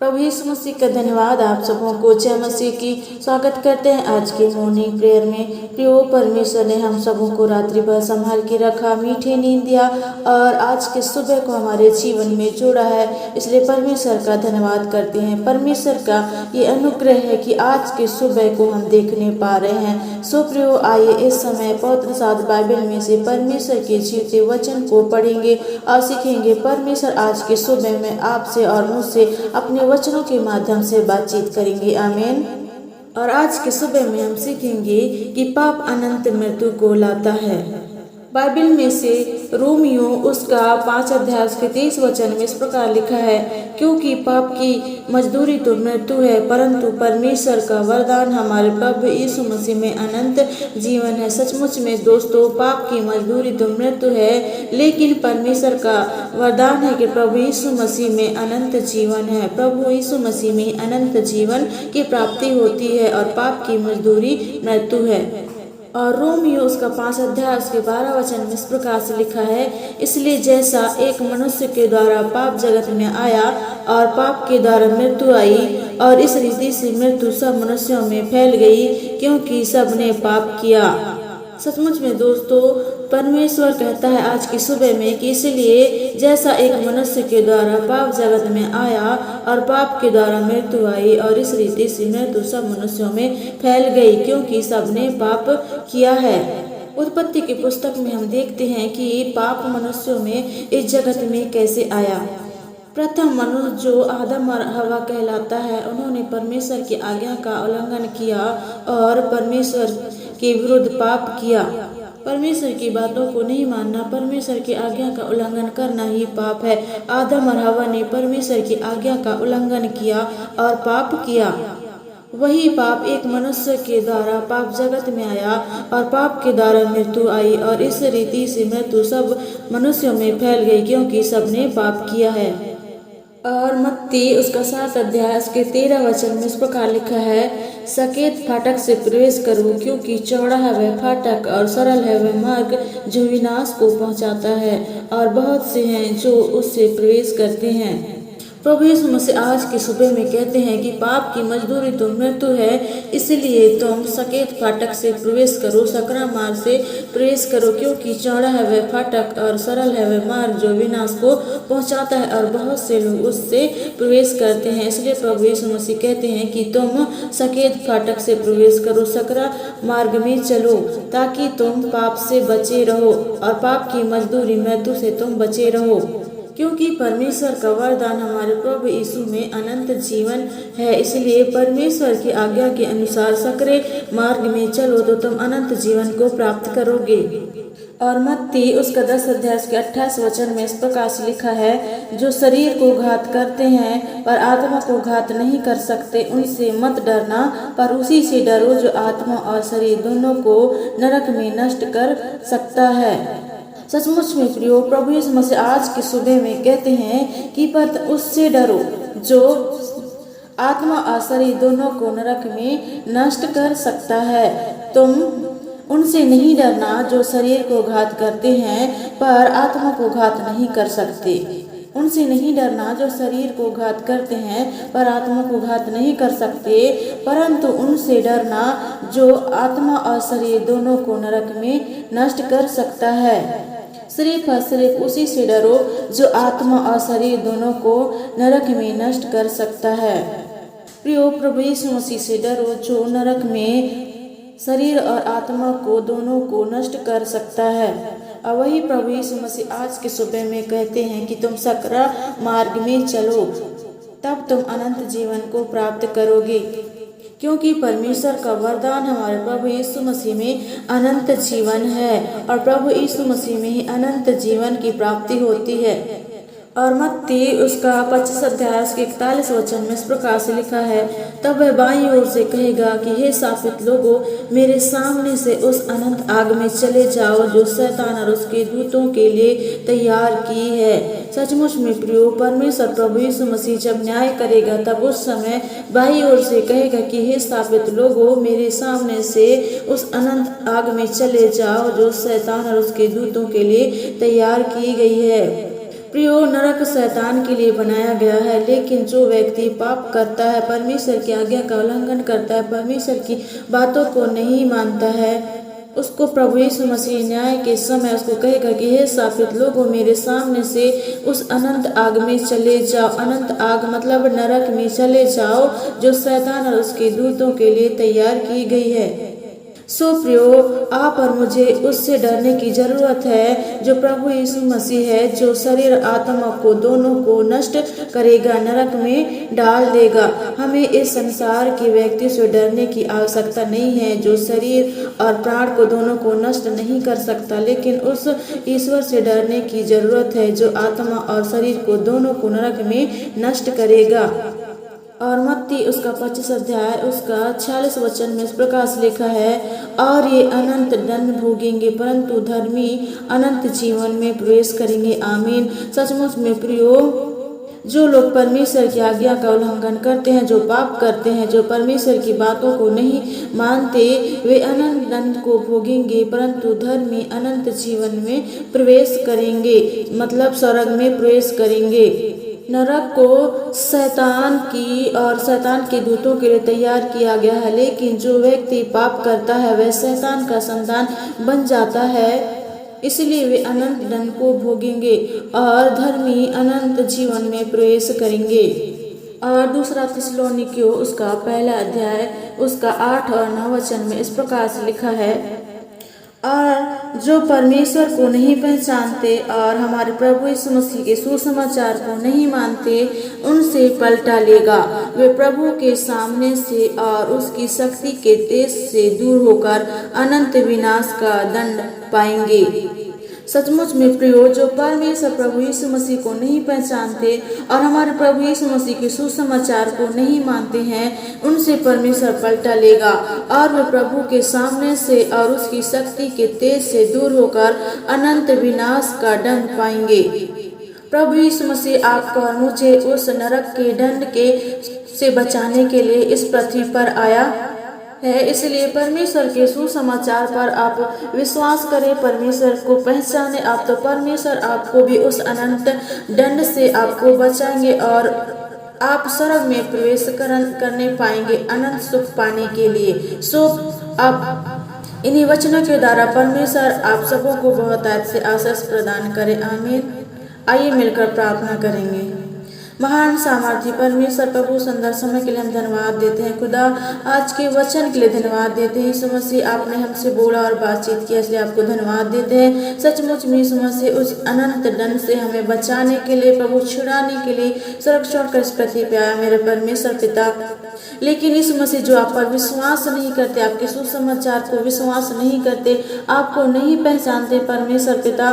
प्रभु यीशु मसीह का धन्यवाद। आप सबों को जय मसीह की स्वागत करते हैं आज के मॉर्निंग प्रेयर में। प्रियो परमेश्वर ने हम सबों को रात्रि भर संभाल के रखा, मीठे नींद दिया और आज के सुबह को हमारे जीवन में जोड़ा है, इसलिए परमेश्वर का धन्यवाद करते हैं। परमेश्वर का ये अनुग्रह है कि आज के सुबह को हम देखने पा रहे हैं। सो प्रियो आइए इस समय पवित्र शास्त्र बाइबल में से परमेश्वर के जीवते वचन को पढ़ेंगे और सीखेंगे। परमेश्वर आज के सुबह में आपसे और मुझसे अपने वचनों के माध्यम से बातचीत करेंगे। आमीन। और आज के सुबह में हम सीखेंगे कि पाप अनंत मृत्यु को लाता है। बाइबल में से रोमियो उसका 5 अध्याय के 23 वचन में इस प्रकार लिखा है, क्योंकि पाप की मजदूरी तो मृत्यु है, परंतु परमेश्वर का वरदान हमारे प्रभु यीशु मसीह में अनंत जीवन है। सचमुच में दोस्तों, पाप की मजदूरी तो मृत्यु है, लेकिन परमेश्वर का वरदान है कि प्रभु यीशु मसीह में अनंत जीवन है। प्रभु यीशु मसीह में अनंत जीवन की प्राप्ति होती है और पाप की मजदूरी मृत्यु है। और रोमियो उसका 5 अध्याय उसके 12 वचन में इस प्रकार से लिखा है, इसलिए जैसा एक मनुष्य के द्वारा पाप जगत में आया और पाप के द्वारा मृत्यु आई, और इस रीति से मृत्यु सब मनुष्यों में फैल गई, क्योंकि सब ने पाप किया। सचमुच में दोस्तों, परमेश्वर कहता है आज की सुबह में कि इसलिए जैसा एक मनुष्य के द्वारा पाप जगत में आया और पाप के द्वारा मृत्यु आई, और इस रीति से मृत्यु सब मनुष्यों में फैल गई, क्योंकि सबने पाप किया है। उत्पत्ति की पुस्तक में हम देखते हैं कि पाप मनुष्यों में इस जगत में कैसे आया। प्रथम मनुष्य जो आदम और हवा कहलाता है, उन्होंने परमेश्वर की आज्ञा का उल्लंघन किया और परमेश्वर के विरुद्ध पाप किया। परमेश्वर की बातों को नहीं मानना, परमेश्वर की आज्ञा का उल्लंघन करना ही पाप है। आदम और हवा ने परमेश्वर की आज्ञा का उल्लंघन किया और पाप किया। वही पाप एक मनुष्य के द्वारा पाप जगत में आया और पाप के द्वारा मृत्यु आई, और इस रीति से मृत्यु सब मनुष्यों में फैल गई, क्योंकि सबने पाप किया है। और मत्ती उसका 7 अध्याय उसके 13 वचन में इस प्रकार लिखा है, सकेत फाटक से प्रवेश करो, क्योंकि चौड़ा है वह फाटक और सरल है वह मार्ग जो विनाश को पहुंचाता है, और बहुत से हैं जो उससे प्रवेश करते हैं। प्रभु यीशु मसीह आज की सुबह में कहते हैं कि पाप की मजदूरी तो मृत्यु है, इसलिए तुम सकेत फाटक से प्रवेश करो, सकरा मार्ग से प्रवेश करो, क्योंकि चौड़ा है वह फाटक और सरल है वह मार्ग जो विनाश को पहुंचाता है, और बहुत से लोग उससे प्रवेश करते हैं। इसलिए प्रभु यीशु मसीह कहते हैं कि तुम सकेत फाटक से प्रवेश करो, सकरा मार्ग में चलो, ताकि तुम पाप से बचे रहो और पाप की मजदूरी मृत्यु से तुम बचे रहो, क्योंकि परमेश्वर का वरदान हमारे प्रभु यीशु में अनंत जीवन है। इसलिए परमेश्वर की आज्ञा के अनुसार सकरे मार्ग में चलो तो तुम अनंत जीवन को प्राप्त करोगे। और मत्ती उसका 10 अध्याय के 28 वचन में इस प्रकार से लिखा है, जो शरीर को घात करते हैं पर आत्मा को घात नहीं कर सकते, उनसे मत डरना, पर उसी से डरो जो आत्मा और शरीर दोनों को नरक में नष्ट कर सकता है। सचमुच में प्रियो, प्रभु यीशु मसीह आज की सुबह में कहते हैं कि पर उससे डरो जो आत्मा और शरीर दोनों को नरक में नष्ट कर सकता है। तुम उनसे नहीं डरना जो शरीर को घात करते हैं पर आत्मा को घात नहीं कर सकते। उनसे नहीं डरना जो शरीर को घात करते हैं पर आत्मा को घात नहीं कर सकते, परंतु उनसे डरना जो आत्मा और शरीर दोनों को नरक में नष्ट कर सकता है। सिर्फ और सिर्फ उसी से डरो जो आत्मा और शरीर दोनों को नरक में नष्ट कर सकता है। प्रियो, प्रभु यीशु मसीह से डरो जो नरक में शरीर और आत्मा को दोनों को नष्ट कर सकता है। और वही प्रभु यीशु मसीह आज के सुबह में कहते हैं कि तुम सकरा मार्ग में चलो, तब तुम अनंत जीवन को प्राप्त करोगे, क्योंकि परमेश्वर का वरदान हमारे प्रभु यीशु मसीह में अनंत जीवन है, और प्रभु यीशु मसीह में ही अनंत जीवन की प्राप्ति होती है। और मत्ती उसका 25 अध्याय के 41 वचन में इस प्रकार से लिखा है, तब वह बाईं ओर से कहेगा कि हे शापित लोगों, मेरे सामने से उस अनंत आग में चले जाओ जो शैतान और उसके दूतों के लिए तैयार की है। सचमुच में प्रियो, परमेश्वर प्रभु यीशु मसीह जब न्याय करेगा तब उस समय बाईं ओर से कहेगा कि हे शापित लोगों, मेरे सामने से उस अनंत आग में चले जाओ जो शैतान और उसके दूतों के लिए तैयार की गई है। प्रियो, नरक शैतान के लिए बनाया गया है, लेकिन जो व्यक्ति पाप करता है, परमेश्वर की आज्ञा का उल्लंघन करता है, परमेश्वर की बातों को नहीं मानता है, उसको प्रभु यीशु मसीह न्याय के समय उसको कहेगा कि हे शापित लोगों, मेरे सामने से उस अनंत आग में चले जाओ। अनंत आग मतलब नरक में चले जाओ, जो शैतान और उसके दूतों के लिए तैयार की गई है। सो प्रियो, आप और मुझे उससे डरने की जरूरत है जो प्रभु यीशु मसीह है, जो शरीर आत्मा को दोनों को नष्ट करेगा, नरक में डाल देगा। हमें इस संसार के व्यक्ति से डरने की आवश्यकता नहीं है जो शरीर और प्राण को दोनों को नष्ट नहीं कर सकता, लेकिन उस ईश्वर से डरने की जरूरत है जो आत्मा और शरीर को दोनों को नरक में नष्ट करेगा। और मत्ती उसका 25 अध्याय उसका 46 वचन में इस प्रकार से लिखा है, और ये अनंत दंड भोगेंगे परंतु धर्मी अनंत जीवन में प्रवेश करेंगे। आमीन। सचमुच में प्रियो, जो लोग परमेश्वर की आज्ञा का उल्लंघन करते हैं, जो पाप करते हैं, जो परमेश्वर की बातों को नहीं मानते, वे अनंत दंड को भोगेंगे परंतु धर्मी अनंत जीवन में प्रवेश करेंगे, मतलब स्वर्ग में प्रवेश करेंगे। नरक को शैतान की और शैतान के दूतों के लिए तैयार किया गया है, लेकिन जो व्यक्ति पाप करता है वह शैतान का संतान बन जाता है, इसलिए वे अनंत दंड को भोगेंगे और धर्मी अनंत जीवन में प्रवेश करेंगे। और दूसरा थिस्सलुनीकियों उसका पहला अध्याय उसका 8 और 9 वचन में इस प्रकार से लिखा है, और जो परमेश्वर को नहीं पहचानते और हमारे प्रभु यीशु मसीह के सुसमाचार को नहीं मानते, उनसे पलटा लेगा। वे प्रभु के सामने से और उसकी शक्ति के तेज से दूर होकर अनंत विनाश का दंड पाएंगे। सचमुच में प्रियो, जो परमेश्वर प्रभु यीशु मसीह को नहीं पहचानते और हमारे प्रभु यीशु मसीह के सुसमाचार को नहीं मानते हैं, उनसे परमेश्वर पलटा लेगा और वे प्रभु के सामने से और उसकी शक्ति के तेज से दूर होकर अनंत विनाश का दंड पाएंगे। प्रभु यीशु मसीह आपको और मुझे उस नरक के दंड के से बचाने के लिए इस पृथ्वी पर आया है, इसलिए परमेश्वर के सुसमाचार पर आप विश्वास करें, परमेश्वर को पहचाने आप, तो परमेश्वर आपको भी उस अनंत दंड से आपको बचाएंगे और आप स्वर्ग में प्रवेश करने पाएंगे अनंत सुख पाने के लिए। सो आप इन्हीं वचनों के द्वारा परमेश्वर आप सबों को बहुत से आशीष प्रदान करे। आमीन। आइए मिलकर प्रार्थना करेंगे। महान सामर्थी परमेश्वर प्रभु, सुंदर समय के लिए हम धन्यवाद देते हैं। खुदा, आज के वचन के लिए धन्यवाद देते हैं। यीशु मसीह, आपने हमसे बोला और बातचीत किया, इसलिए आपको धन्यवाद देते हैं। सचमुच में यीशु मसीह उस अनंत दंड से हमें बचाने के लिए, प्रभु छुड़ाने के लिए स्वर्ग छोड़कर इस पृथ्वी पे आया मेरे परमेश्वर पिता। लेकिन यीशु मसीह जो आप पर विश्वास नहीं करते, आपके सुसमाचार को विश्वास नहीं करते, आपको नहीं पहचानते परमेश्वर पिता,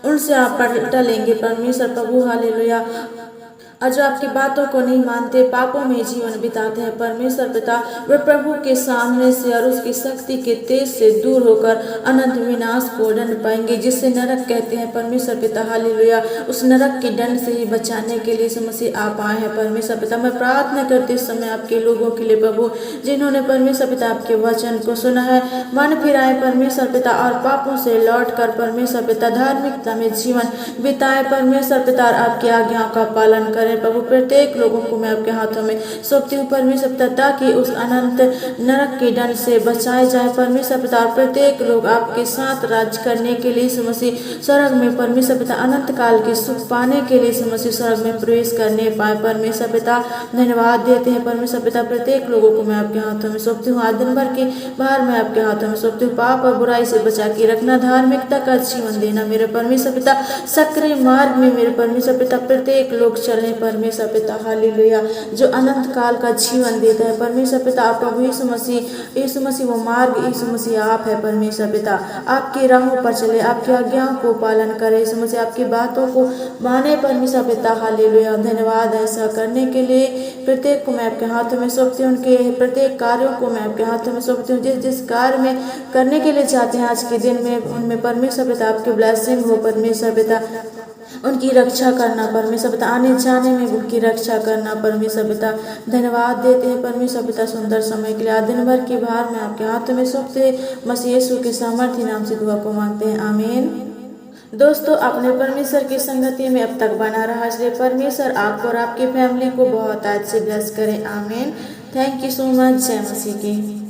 उनसे आप पलटा लेंगे परमेश्वर प्रभु। हालेलुया। और जो आपकी बातों को नहीं मानते, पापों में जीवन बिताते हैं परमेश्वर पिता, वे प्रभु के सामने से और उसकी शक्ति के तेज से दूर होकर अनंत विनाश को दंड पाएंगे, जिसे नरक कहते हैं परमेश्वर पिता। हालेलुया। उस नरक के दंड से ही बचाने के लिए यीशु मसीह आप आए हैं परमेश्वर पिता। मैं प्रार्थना करती इस समय आपके लोगों के लिए प्रभु, जिन्होंने परमेश्वर पिता आपके वचन को सुना है, मन फिराए परमेश्वर पिता और पापों से लौट कर परमेश्वर पिता धार्मिकता में जीवन बिताए परमेश्वर पिता, और आपकी आज्ञाओं का पालन करें प्रभु। प्रत्येक लोगों को मैं आपके हाथों में सौंपती हूँ परमेश्वर पिता, ताकि उस अनंत नरक के दंड से बचाए जाए परमेश्वर पिता। प्रत्येक लोग आपके साथ राज करने के लिए यीशु मसीह स्वर्ग में परमेश्वर पिता अनंत काल के सुख पाने के लिए यीशु मसीह स्वर्ग में प्रवेश करने पाए परमेश्वर पिता। धन्यवाद देते हैं परमेश्वर पिता। प्रत्येक लोगों को मैं आपके हाथों में सौंपती हूँ। आज दिन भर के बाहर मैं आपके हाथों में सौंपती हूँ। पाप और बुराई से बचा के रखना, धार्मिकता का जीवन देना मेरे परमेश्वर पिता। सक्रिय मार्ग में मेरे परमेश्वर पिता प्रत्येक लोग चले परमेश्वर पिता। हालेलुया। जो अनंत काल का जीवन देता है परमेश्वर पिता, आप प्रभु यीशु मसीह वो मार्ग, यीशु मसीह आप है परमेश्वर पिता। आपकी राहों पर चले, आपकी आज्ञाओं को पालन करे यीशु मसीह, आपकी बातों को माने परमेश्वर पिता। हालेलुया। धन्यवाद ऐसा करने के लिए। प्रत्येक को मैं आपके हाथों में सौंपती हूँ, उनके प्रत्येक कार्यों को मैं आपके हाथों में सौंपती हूँ। जिस कार्य में करने के लिए चाहते हैं आज के दिन में, उनमें परमेश्वर पिता आपकी ब्लेसिंग हो परमेश्वर पिता। उनकी रक्षा करना परमेश्वर पिता, आने जाने में उनकी रक्षा करना परमेश्वर पिता। धन्यवाद देते हैं परमेश्वर पिता सुंदर समय के लिए। आज दिन भर की भार में आपके हाथों में सौंपते मसीह यीशु के सामर्थी नाम से दुआ को मांगते हैं। आमीन। दोस्तों, अपने परमेश्वर की संगति में अब तक बना रहा, इसलिए परमेश्वर आपको और आपकी फैमिली को बहुत आज से ब्लेस करें। आमीन। Thank you so much. जय मसीह की।